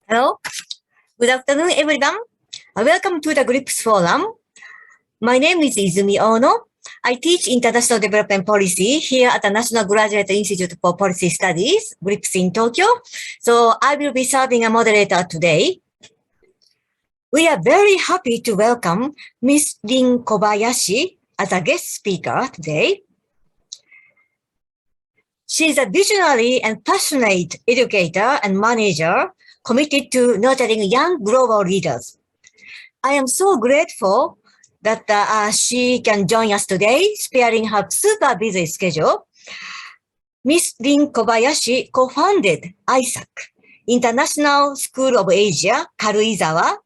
Hello, good afternoon, everyone. Welcome to the GRIPS Forum. My name is Izumi Ono. I teach International Development Policy here at the National Graduate Institute for Policy Studies, GRIPS in Tokyo. So I will be serving a moderator today. We are very happy to welcome Ms. Rin Kobayashi as a guest speaker today. She is a visionary and passionate educator and manager committed to nurturing young global leaders. I am so grateful that she can join us today, sparing her super busy schedule. Ms. Rin Kobayashi co-founded ISAK, International School of Asia, Karuizawa,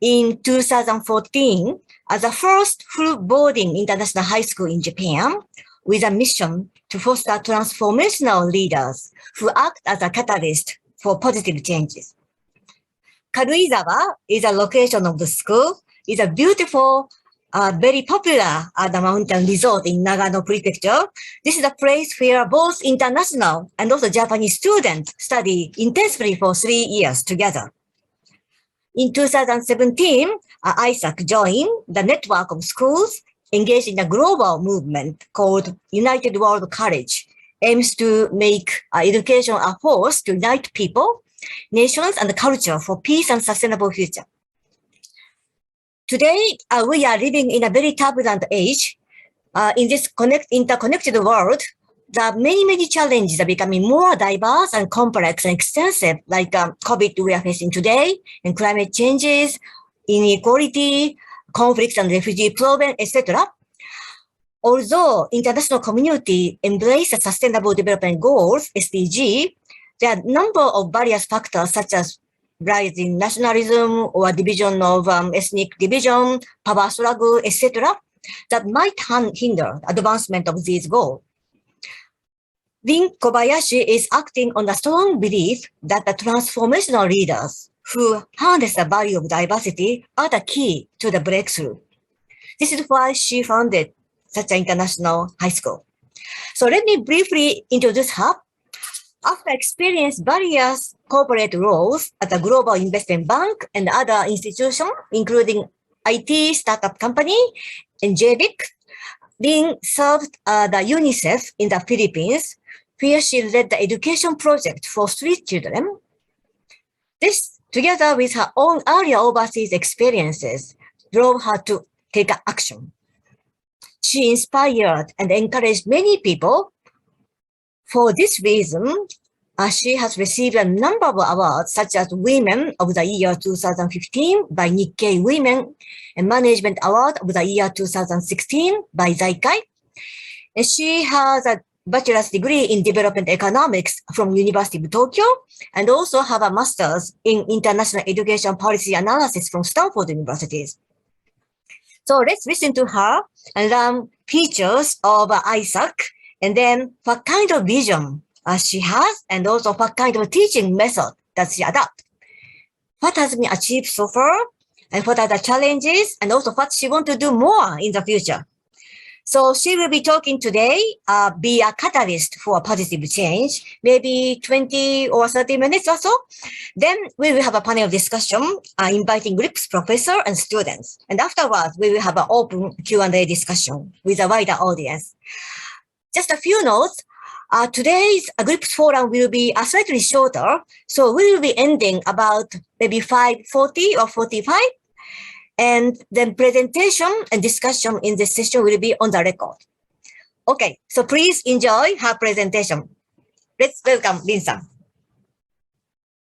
in 2014 as the first full boarding international high school in Japan, with a mission to foster transformational leaders who act as a catalyst for positive changes. Karuizawa is a location of the school. It's a beautiful, very popular the mountain resort in Nagano Prefecture. This is a place where both international and also Japanese students study intensively for 3 years together. In 2017, ISAK joined the network of schools engaged in a global movement called United World College, aims to make education a force to unite people, nations, and culture for peace and sustainable future. Today, we are living in a very turbulent age. In this interconnected world, the many challenges are becoming more diverse and complex and extensive, like COVID we are facing today, and climate changes, inequality, conflicts and refugee problem, etc. Although international community embrace sustainable development goals, SDG, there are a number of various factors such as rise in nationalism or division of ethnic division, power struggle, etc. that might hinder advancement of these goals. Rin Kobayashi is acting on the strong belief that the transformational leaders who harness the value of diversity are the key to the breakthrough. This is why she founded such an international high school. So let me briefly introduce her. After experiencing various corporate roles at a global investment bank and other institutions, including IT startup company and JBIC, Rin served the UNICEF in the Philippines, where she led the education project for street children. This, together with her own earlier overseas experiences, drove her to take action. She inspired and encouraged many people. For this reason, she has received a number of awards, such as Women of the Year 2015 by Nikkei Women and Management Award of the Year 2016 by Zaikai. And she has a bachelor's degree in development economics from University of Tokyo and also have a master's in international education policy analysis from Stanford University. So let's listen to her and learn features of ISAK and then what kind of vision she has and also what kind of teaching method does she adopt. What has been achieved so far and what are the challenges and also what she wants to do more in the future. So she will be talking today, be a catalyst for positive change, maybe 20 or 30 minutes or so. Then we will have a panel discussion, inviting GRIPS professor and students. And afterwards, we will have an open Q&A discussion with a wider audience. Just a few notes. Today's GRIPS forum will be slightly shorter. So we will be ending about maybe 5:40 or 45. And then presentation and discussion in this session will be on the record. Okay, so please enjoy her presentation. Let's welcome Rin-san.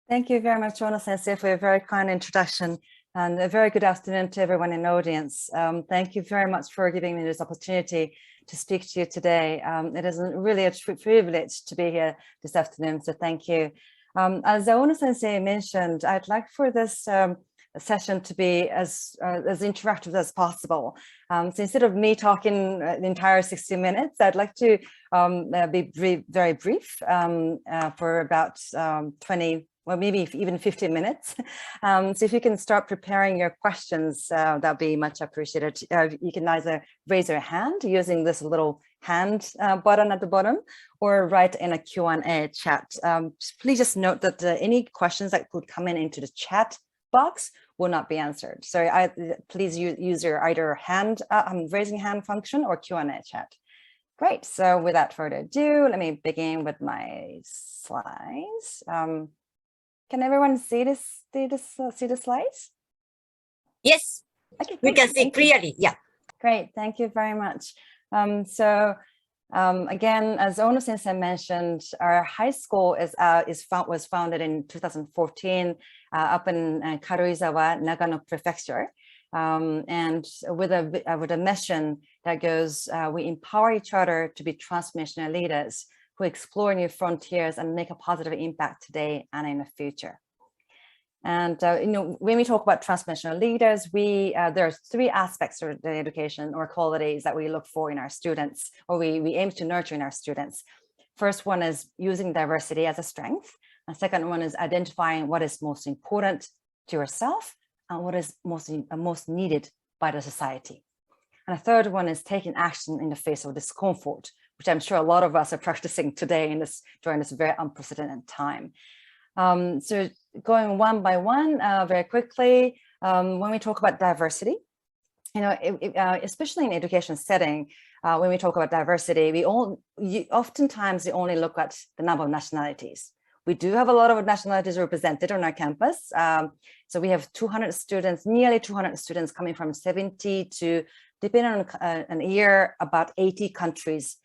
Thank you very much, Ono-sensei, for a very kind introduction, and a very good afternoon to everyone in the audience. Thank you very much for giving me this opportunity to speak to you today. It is really a privilege to be here this afternoon, so thank you. As Ono-sensei mentioned, I'd like for this session to be as interactive as possible. So instead of me talking the entire 60 minutes, I'd like to be very brief for about 20, well, maybe even 15 minutes. So if you can start preparing your questions, that'd be much appreciated. You can either raise your hand using this little hand button at the bottom or write in a Q&A chat. Please just note that any questions that could come into the chat box will not be answered. So please use your either raising hand function or Q&A chat. Great. So without further ado, let me begin with my slides. Can everyone see the slides? Yes, okay, we can see clearly. Yeah. Great. Thank you very much. Again, as Ono Sensei mentioned, our high school was founded in 2014 up in Karuizawa, Nagano Prefecture, and with a mission that goes, we empower each other to be transformational leaders who explore new frontiers and make a positive impact today and in the future. And when we talk about transformational leaders, there are three aspects of the education or qualities that we look for in our students, or we aim to nurture in our students. First one is using diversity as a strength. The second one is identifying what is most important to yourself and what is most needed by the society. And the third one is taking action in the face of discomfort, which I'm sure a lot of us are practicing today during this very unprecedented time. So going one by one, very quickly, when we talk about diversity, especially in education setting, when we talk about diversity, oftentimes we only look at the number of nationalities. We do have a lot of nationalities represented on our campus. So we have 200 students, nearly 200 students coming from 70 to, depending on an year, about 80 countries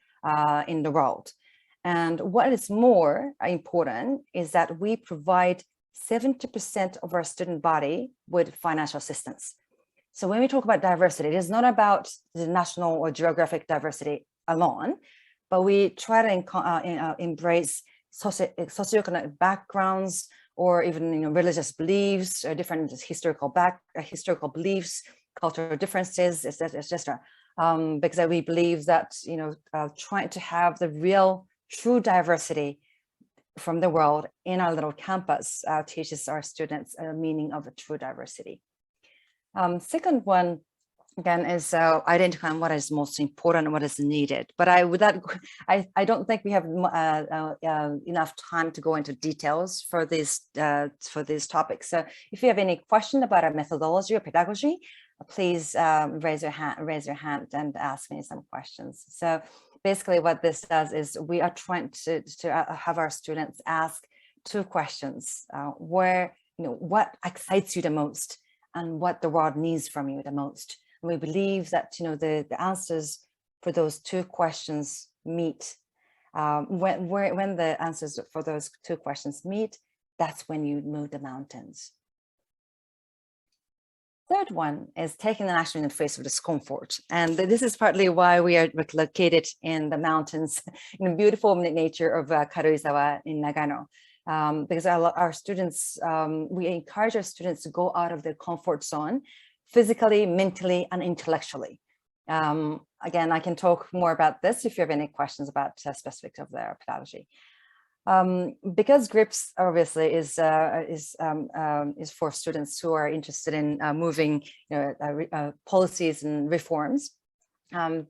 in the world. And what is more important is that we provide 70% of our student body with financial assistance. So when we talk about diversity, it is not about the national or geographic diversity alone, but we try to embrace socioeconomic backgrounds or even religious beliefs, or different historical beliefs, cultural differences, etc. Because we believe that trying to have the real true diversity from the world in our little campus teaches our students a meaning of a true diversity. Second one, again, is identifying what is most important and what is needed. But I don't think we have enough time to go into details for these topics. So if you have any question about our methodology or pedagogy, please raise your hand and ask me some questions. So basically what this does is we are trying to have our students ask two questions, what excites you the most and what the world needs from you the most. And we believe that the answers for those two questions meet. When the answers for those two questions meet, that's when you move the mountains. Third one is taking the action in the face of discomfort. And this is partly why we are located in the mountains, in the beautiful nature of Karuizawa in Nagano. Because our students, we encourage our students to go out of their comfort zone, physically, mentally, and intellectually. Again, I can talk more about this if you have any questions about specifics of their pedagogy. Because GRIPS obviously is for students who are interested in moving policies and reforms.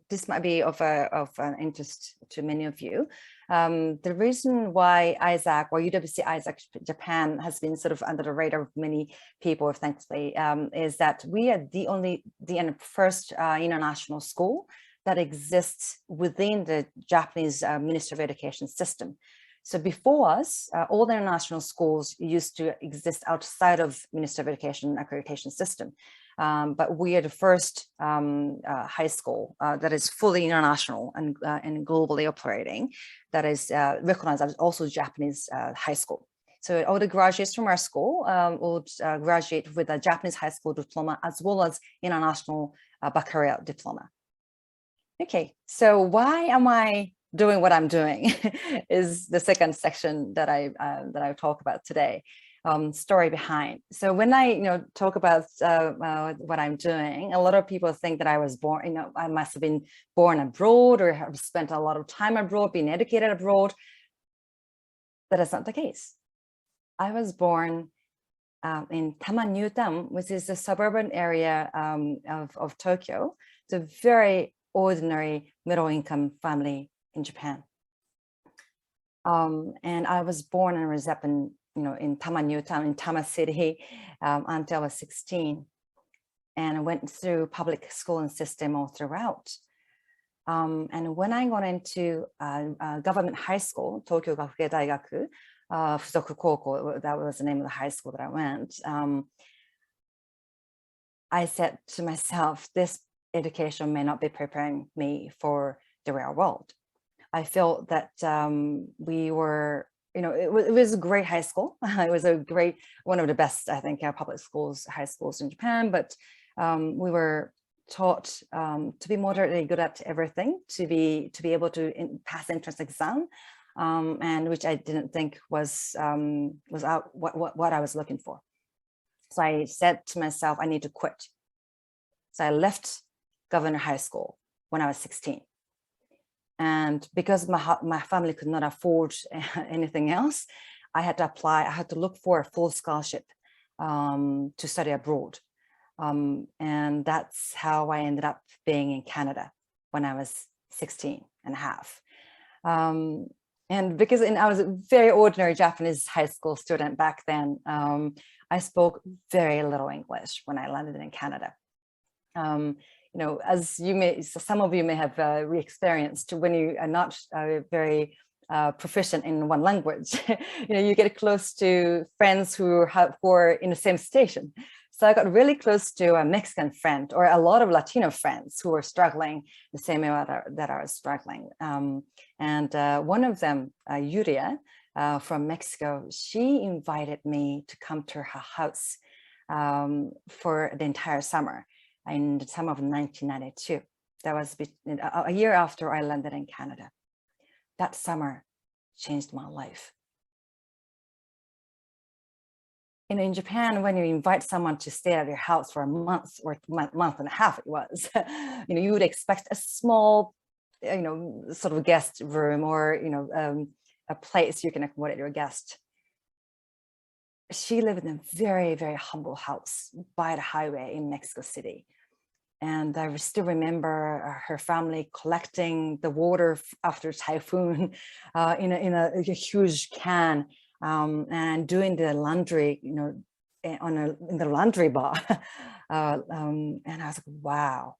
This might be of an interest to many of you. The reason why ISAK or UWC ISAK Japan has been sort of under the radar of many people, thankfully, is that we are the first international school that exists within the Japanese Ministry of Education system. So before us, all the international schools used to exist outside of Ministry of Education accreditation system. But we are the first high school that is fully international and globally operating, that is recognized as also Japanese high school. So all the graduates from our school would graduate with a Japanese high school diploma as well as international baccalaureate diploma. Okay, so why am I doing what I'm doing is the second section that I talk about today. Story behind. So when I talk about what I'm doing, a lot of people think that I was born, I must have been born abroad or have spent a lot of time abroad, being educated abroad. That is not the case. I was born in Tama-New-Town, which is the suburban area of Tokyo. It's a very ordinary middle-income family in Japan. And I was born and raised up in, in Tama New Town, in Tama City, until I was 16. And I went through public schooling system all throughout. And when I got into government high school, Tokyo Gakugei Daigaku, Fuzoku Koukou, that was the name of the high school that I went, I said to myself, this education may not be preparing me for the real world. I felt that we were, it was a great high school. It was one of the best, I think, public schools, high schools in Japan, but we were taught to be moderately good at everything, to be able to pass entrance exam, and which I didn't think was what I was looking for. So I said to myself, I need to quit. So I left Governor High School when I was 16. And because my family could not afford anything else, I had to apply. I had to look for a full scholarship to study abroad. And that's how I ended up being in Canada when I was 16 and a half. And because I was a very ordinary Japanese high school student back then, I spoke very little English when I landed in Canada. As some of you may have re-experienced, when you are not very proficient in one language, you get close to friends who are in the same station. So I got really close to a Mexican friend, or a lot of Latino friends who were struggling the same way that I was struggling. And one of them, Yuria from Mexico, she invited me to come to her house for the entire summer in the summer of 1992. That was a year after I landed in Canada. That summer changed my life. In Japan, when you invite someone to stay at your house for a month or month and a half, it was, you would expect a small, sort of guest room, or, a place you can accommodate your guest. She lived in a very, very humble house by the highway in Mexico City. And I still remember her family collecting the water after typhoon in a huge can, and doing the laundry, in the laundry bar. And I was like, wow.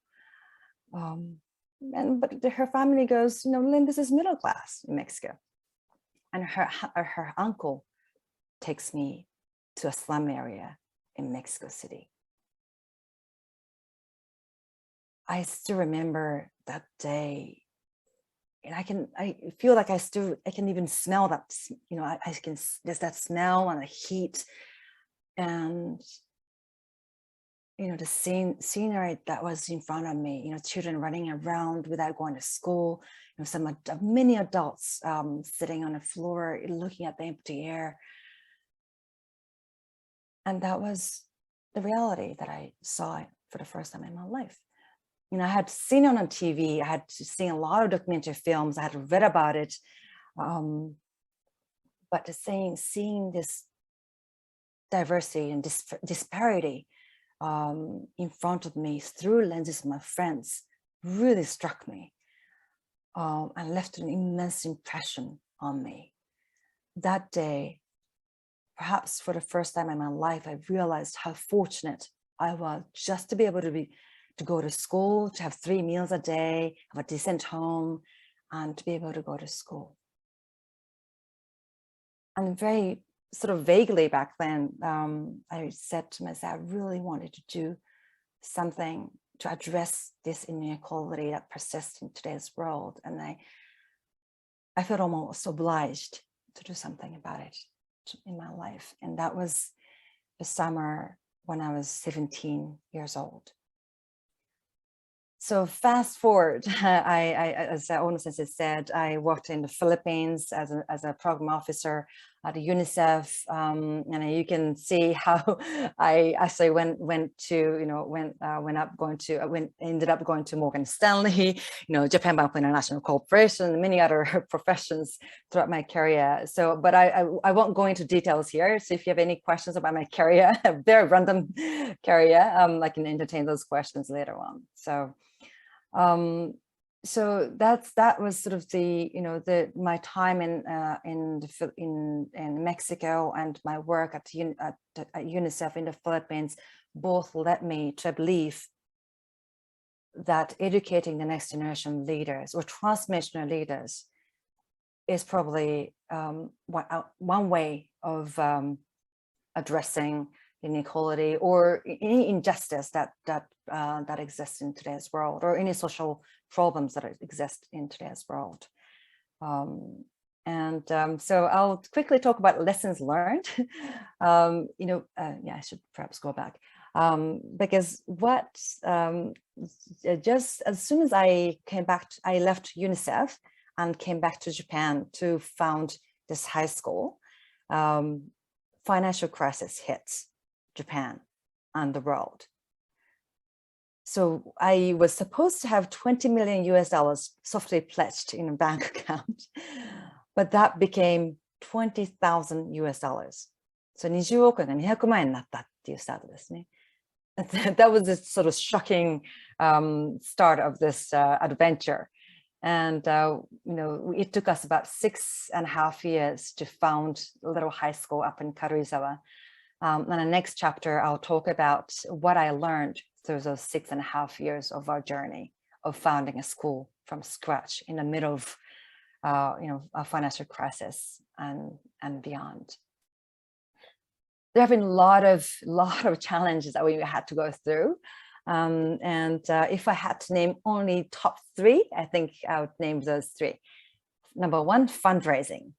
But her family goes, Lynn, this is middle class in Mexico. And her uncle takes me to a slum area in Mexico City. I still remember that day, and I feel like I can even smell that, there's that smell and the heat, and, the scenery that was in front of me, children running around without going to school, many adults sitting on the floor, looking at the empty air. And that was the reality that I saw for the first time in my life. I had seen it on TV, I had seen a lot of documentary films, I had read about it. But seeing this diversity and disparity in front of me through lenses of my friends really struck me and left an immense impression on me. That day, perhaps for the first time in my life, I realized how fortunate I was just to be able to go to school, to have 3 meals a day, have a decent home, and to be able to go to school. And very sort of vaguely back then, I said to myself, I really wanted to do something to address this inequality that persists in today's world. And I felt almost obliged to do something about it in my life. And that was the summer when I was 17 years old. So fast forward, as Ono-sensei said, I worked in the Philippines as a program officer at UNICEF, and you can see how I actually ended up going to Morgan Stanley, Japan Bank International Corporation, and many other professions throughout my career. So, but I won't go into details here. So if you have any questions about my career, a very random career, I can entertain those questions later on. So. So that was sort of the, my time in Mexico and my work at UNICEF in the Philippines both led me to believe that educating the next generation leaders or transformational leaders is probably one way of addressing inequality or any injustice that exists in today's world, or any social problems that exist in today's world. So I'll quickly talk about lessons learned. Yeah, I should perhaps go back. Because just as soon as I came back, I left UNICEF and came back to Japan to found this high school. Financial crisis hits Japan and the world. So I was supposed to have $20 million US softly pledged in a bank account, but that became $20,000 US. So 20億円が200万円になったっていうスタートですね。That was a sort of shocking start of this adventure. And, it took us about 6.5 years to found a little high school up in Karuizawa. In the next chapter, I'll talk about what I learned through those 6.5 years of our journey of founding a school from scratch in the middle of, a financial crisis and beyond. There have been a lot of challenges that we had to go through. If I had to name only top 3, I think I would name those 3. Number 1, fundraising.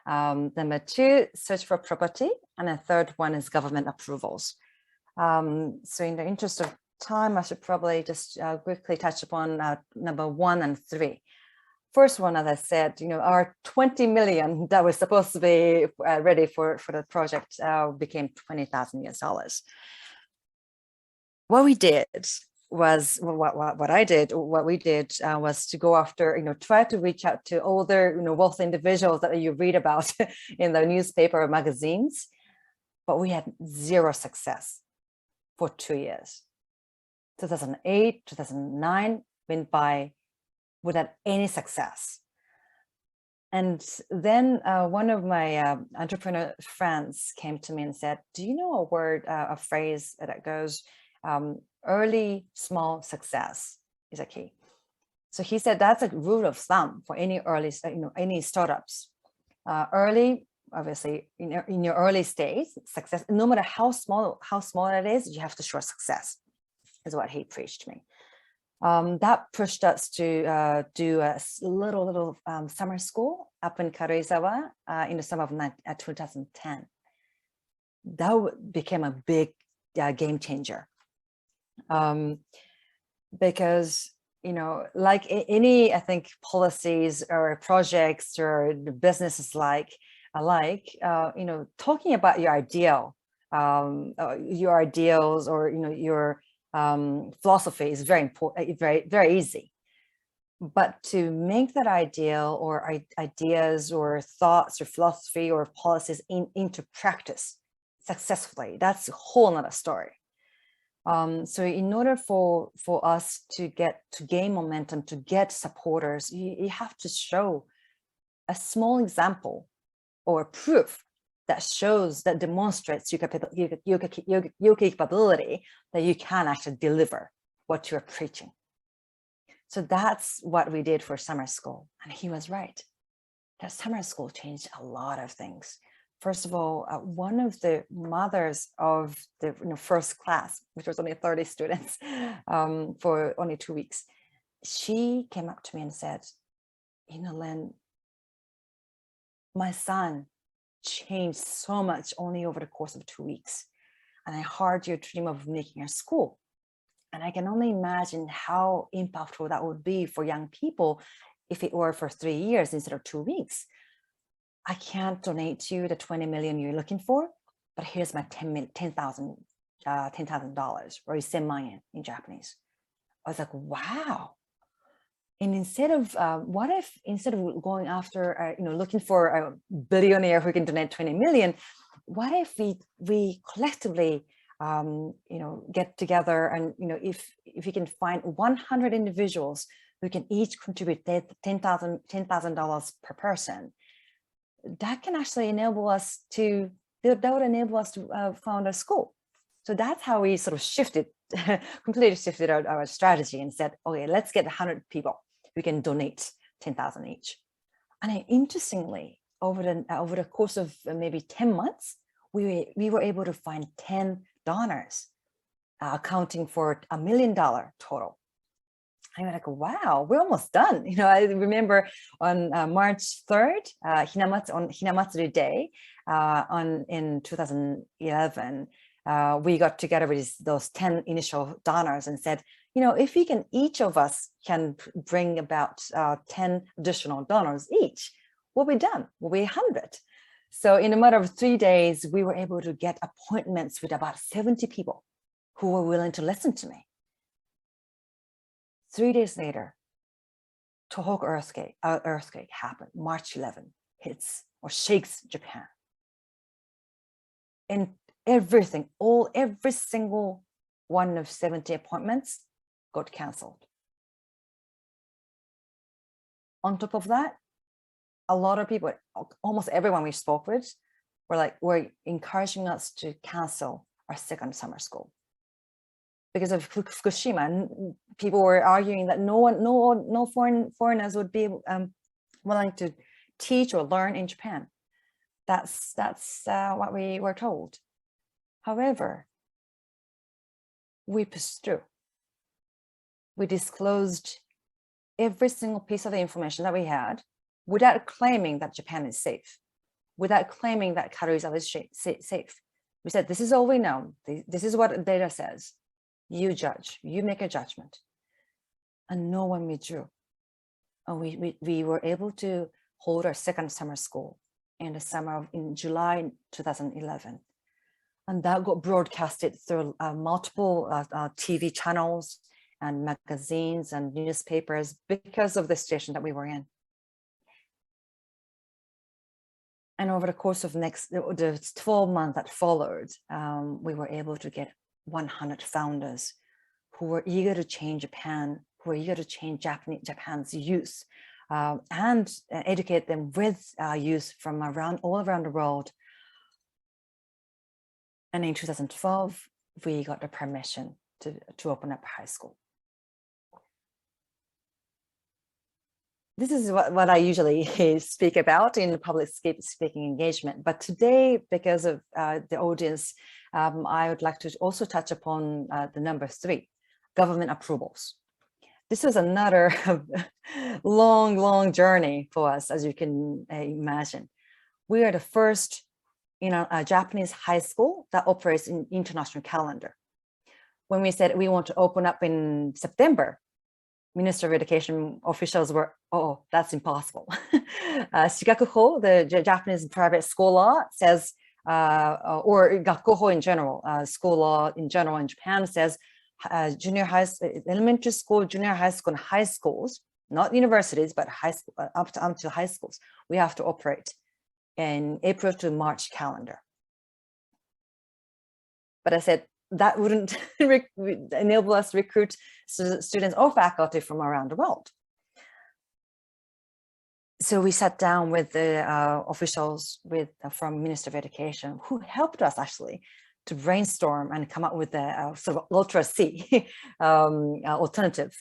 Number 2, search for property. And the third one is government approvals. So in the interest of time, I should probably just quickly touch upon number 1 and 3. First one, as I said, our 20 million that was supposed to be ready for the project became $20,000 US. What we did was, what we did was to go after, try to reach out to older, wealthy individuals that you read about in the newspaper or magazines, but we had 0 success for 2 years. 2008, 2009 went by without any success. And then one of my entrepreneur friends came to me and said, do you know a phrase that goes, early small success is a key. So he said that's a rule of thumb for any early, any startups. Early, obviously, in your early stage, success, no matter how small it is, you have to show success, is what he preached me. That pushed us to do a little summer school up in Karuizawa in the summer of 2010. That became a big game changer. Because, like any, I think, policies or projects or businesses alike, talking about your ideal, your ideals or, your philosophy is very important, very easy. But to make that ideal or ideas or thoughts or philosophy or policies into practice successfully, that's a whole nother story. So in order for us to gain momentum, to get supporters, you have to show a small example or proof that demonstrates your capability, that you can actually deliver what you're preaching. So that's what we did for summer school. And he was right. That summer school changed a lot of things. First of all, one of the mothers of the first class, which was only 30 students for only 2 weeks, she came up to me and said, Len, my son changed so much only over the course of 2 weeks. And I heard your dream of making a school. And I can only imagine how impactful that would be for young people if it were for 3 years instead of 2 weeks. I can't donate you the 20 million you're looking for, but here's my $10,000 or 1000 yen in Japanese. I was like, wow. And instead of, what if instead of going after, looking for a billionaire who can donate 20 million, what if we collectively get together and, if you can find 100 individuals who can each contribute $10,000 per person, that can actually enable us to, that would enable us to found a school. So that's how we sort of shifted, completely shifted our strategy and said, okay, let's get 100 people who can donate 10,000 each. And interestingly, over the course of maybe 10 months, we were able to find 10 donors, accounting for $1 million total. I'm like, wow, we're almost done. I remember on March 3rd, on Hinamatsuri Day, in 2011, we got together with those 10 initial donors and said, if we can, each of us can bring about 10 additional donors each, we'll be done. We'll be 100. So in a matter of 3 days, we were able to get appointments with about 70 people who were willing to listen to me. 3 days later, Tohoku earthquake happened. March 11 hits or shakes Japan. And every single one of 70 appointments got canceled. On top of that, a lot of people, almost everyone we spoke with, were encouraging us to cancel our second summer school. Because of Fukushima, people were arguing that no foreigners would be willing to teach or learn in Japan. That's what we were told. However, we pushed through. We disclosed every single piece of the information that we had without claiming that Japan is safe, without claiming that Karuizawa is safe. We said, this is all we know. This is what the data says. You judge, you make a judgment. And no one withdrew. And we were able to hold our second summer school in July 2011. And that got broadcasted through multiple TV channels and magazines and newspapers because of the situation that we were in. And over the course of the 12 months that followed, we were able to get 100 founders who were eager to change Japan, who were eager to change Japan's youth, and educate them with youth from all around the world. And in 2012, we got the permission to open up a high school. This is what I usually speak about in public speaking engagement. But today, because of the audience, I would like to also touch upon the number 3, government approvals. This was another long journey for us, as you can imagine. We are the first a Japanese high school that operates in international calendar. When we said we want to open up in September, Minister of Education officials were, oh, that's impossible. Shigakuho, the Japanese private school law says, or Gakkoho in general, school law in general in Japan says, elementary school, junior high school, and high schools, not universities, but high school, up to high schools, we have to operate in April to March calendar. But I said, that wouldn't enable us to recruit students or faculty from around the world. So we sat down with the officials from Minister of Education, who helped us actually to brainstorm and come up with a sort of ultra C alternative.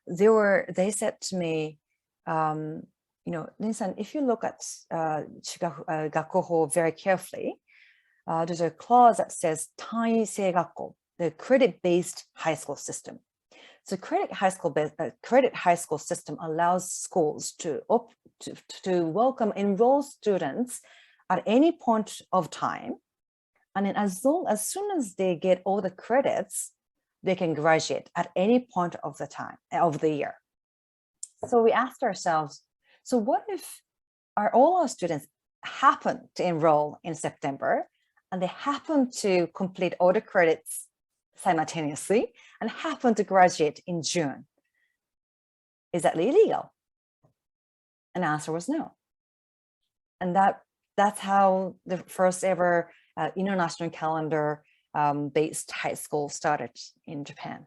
They said to me, Rin-san, if you look at Gakkoho very carefully, there's a clause that says Tanei Gakko, the credit-based high school system. So credit high school system allows schools to welcome enroll students at any point of time, and then as soon as they get all the credits, they can graduate at any point of the year. So we asked ourselves, so what if all our students happen to enroll in September, and they happen to complete all the credits simultaneously and happen to graduate in June? Is that illegal? And the answer was no. And that's how the first ever international calendar based high school started in Japan.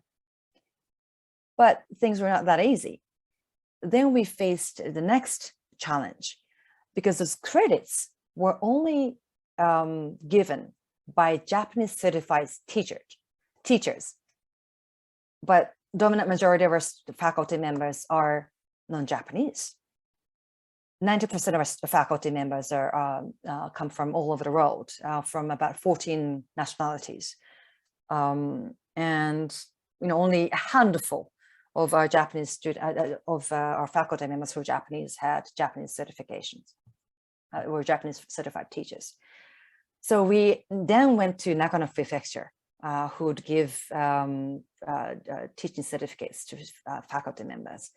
But things were not that easy. Then we faced the next challenge, because those credits were only given by Japanese certified teachers, but dominant majority of our faculty members are non-Japanese. 90% of our faculty members are come from all over the world, from about 14 nationalities, and only a handful of our Japanese students, our faculty members who are Japanese, had Japanese certifications, were Japanese certified teachers. So we then went to Nagano Prefecture, who would give teaching certificates to faculty members.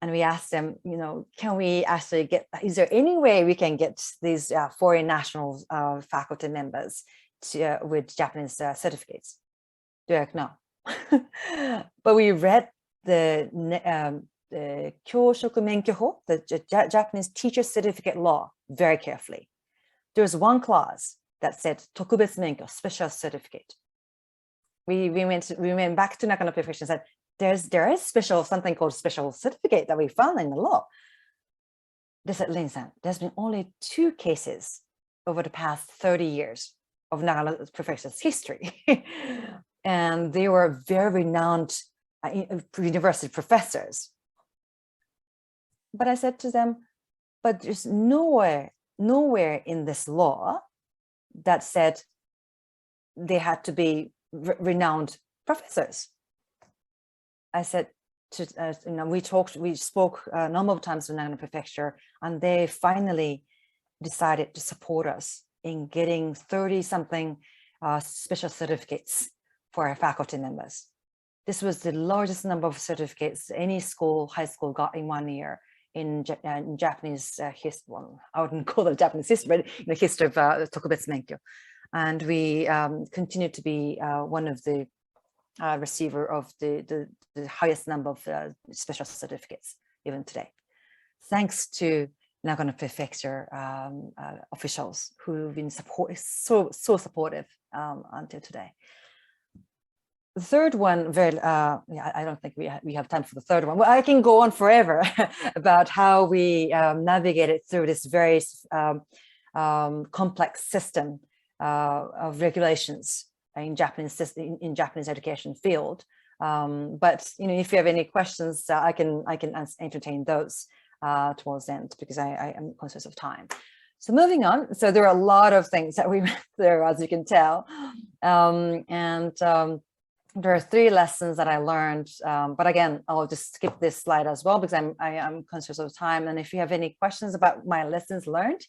And we asked them, can we actually is there any way we can get these foreign national faculty members with Japanese certificates? They're like, no. But we read the Kyoshoku Menkyoho, the Japanese teacher certificate law, very carefully. There's one clause that said Tokubetsu Menkyo, special certificate. We went back to Nagano Prefecture and said, there is something called special certificate that we found in the law. They said, Lin-san, there's been only 2 cases over the past 30 years of Nagano Prefecture's history. And they were very renowned university professors. But I said to them, but there's nowhere in this law that said they had to be renowned professors. I said, we spoke a number of times with Nagano Prefecture, and they finally decided to support us in getting 30-something special certificates for our faculty members. This was the largest number of certificates any high school got in 1 year in Japanese history. Well, I wouldn't call it Japanese history, but in the history of Tokubetsu Menkyo. And we continue to be one of the receiver of the highest number of special certificates even today, thanks to Nagano Prefecture officials who've been so supportive until today. The third one, I don't think we have time for the third one. Well, I can go on forever about how we navigated through this very complex system of regulations in Japanese education field. But if you have any questions, I can entertain those towards the end, because I am conscious of time. So moving on. So there are a lot of things that we went through, as you can tell, there are 3 lessons that I learned, but again, I'll just skip this slide as well, because I am conscious of time. And if you have any questions about my lessons learned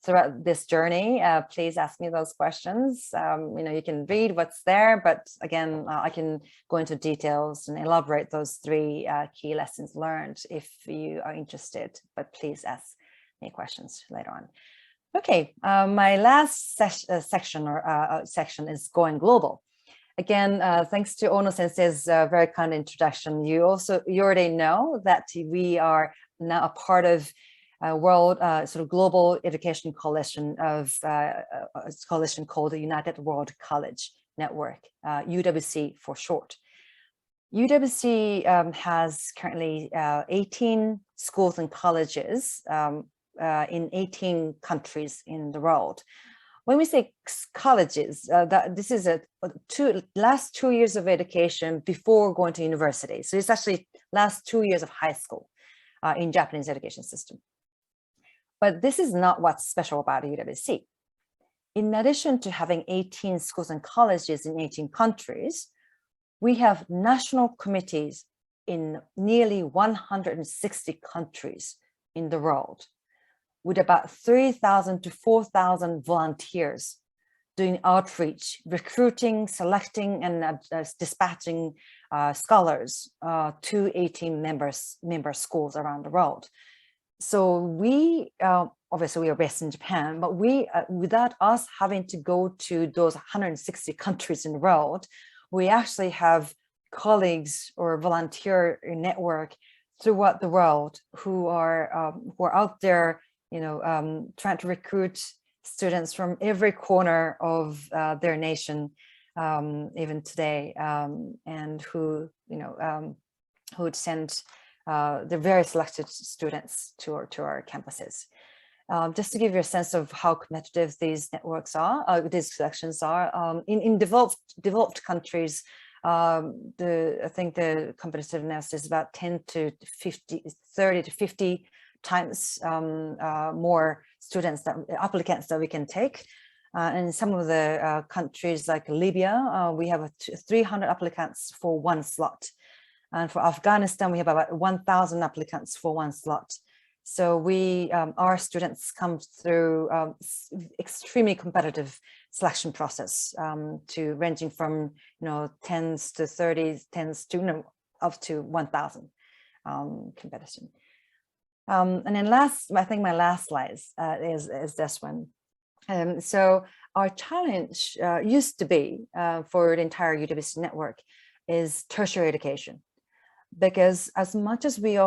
throughout this journey, please ask me those questions. You can read what's there, but again, I can go into details and elaborate those 3 key lessons learned if you are interested, but please ask me questions later on. Okay, my last section is going global. Again, thanks to Ono Sensei's very kind introduction. You already know that we are now a part of a world sort of global education coalition of a coalition called the United World College Network, UWC for short. UWC has currently 18 schools and colleges in 18 countries in the world. When we say colleges, this is last 2 years of education before going to university. So it's actually last 2 years of high school in Japanese education system. But this is not what's special about UWC. In addition to having 18 schools and colleges in 18 countries, we have national committees in nearly 160 countries in the world, with about 3,000 to 4,000 volunteers doing outreach, recruiting, selecting, and dispatching scholars to 18 member schools around the world. So we, obviously we are based in Japan, but without us having to go to those 160 countries in the world, we actually have colleagues or volunteer network throughout the world who are out there, trying to recruit students from every corner of their nation even today, and who, who would send the very selected students to our campuses. Just to give you a sense of how competitive these networks are, these collections are, in developed countries, I think the competitiveness is about 30 to 50 times more applicants that we can take. In some of the countries like Libya, we have 300 applicants for one slot. And for Afghanistan, we have about 1,000 applicants for one slot. So our students come through extremely competitive selection process, ranging from tens to 30s, tens to up to 1,000 competition. And then I think my last slide is this one. So our challenge used to be for the entire UWC network is tertiary education, because as much as we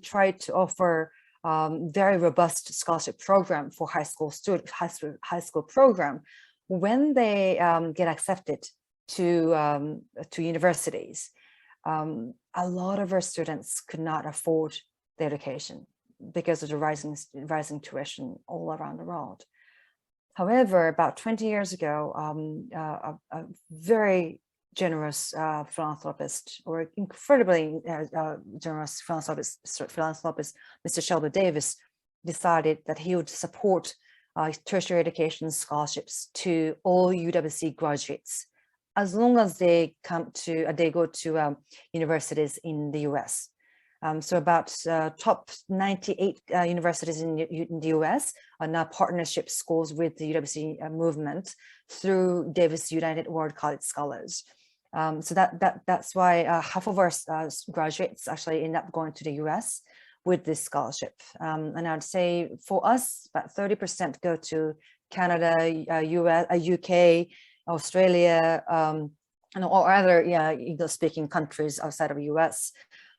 try to offer very robust scholarship program for high school program, when they get accepted to universities, a lot of our students could not afford the education because of the rising tuition all around the world. However, about 20 years ago, a very generous philanthropist, or incredibly generous philanthropist, Mr. Shelby Davis, decided that he would support tertiary education scholarships to all UWC graduates, as long as they go to universities in the US. So about top 98 universities in the US are now partnership schools with the UWC movement through Davis United World College Scholars. So that's why half of our graduates actually end up going to the US with this scholarship. And I'd say for us, about 30% go to Canada, US, UK, Australia, or other English-speaking countries outside of the US.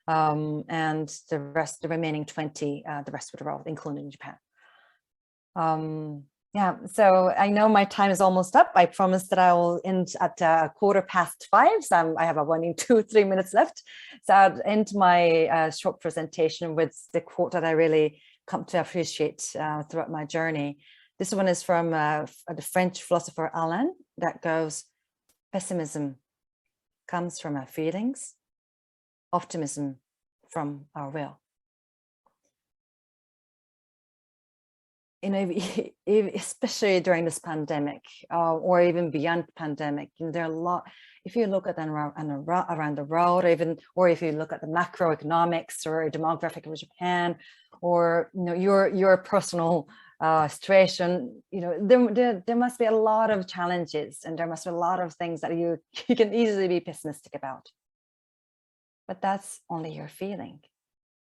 And the remaining 20, the rest of the world, including Japan. Yeah, so I know my time is almost up. I promised that I will end at 5:15. So I have a 3 minutes left. So I'll end my short presentation with the quote that I really come to appreciate throughout my journey. This one is from the French philosopher Alain, that goes, "Pessimism comes from our feelings, optimism from our will." Especially during this pandemic, or even beyond pandemic, there are a lot. If you look at around the world, or if you look at the macroeconomics or demographic of Japan, or your personal situation, there must be a lot of challenges, and there must be a lot of things that you can easily be pessimistic about. But that's only your feeling,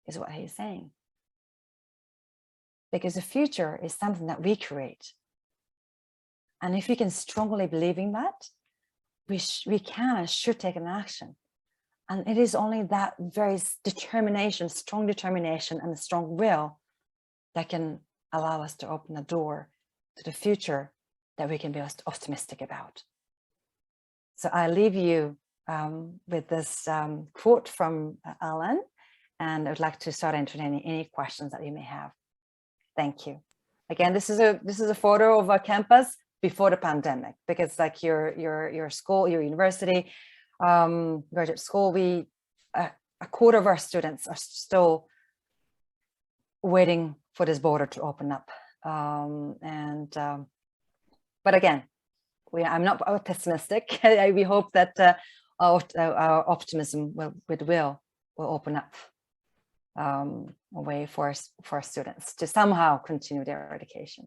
is what he's saying. Because the future is something that we create. And if we can strongly believe in that, we can and should take an action. And it is only that very strong determination and a strong will that can allow us to open the door to the future that we can be optimistic about. So I leave you with this quote from Alain, and I would like to start entertaining any questions that you may have. Thank you. Again, this is a photo of a campus before the pandemic, because like your school, your university, graduate school, a quarter of our students are still waiting for this border to open up. But again, I'm not pessimistic. We hope that our optimism will open up a way for our students to somehow continue their education.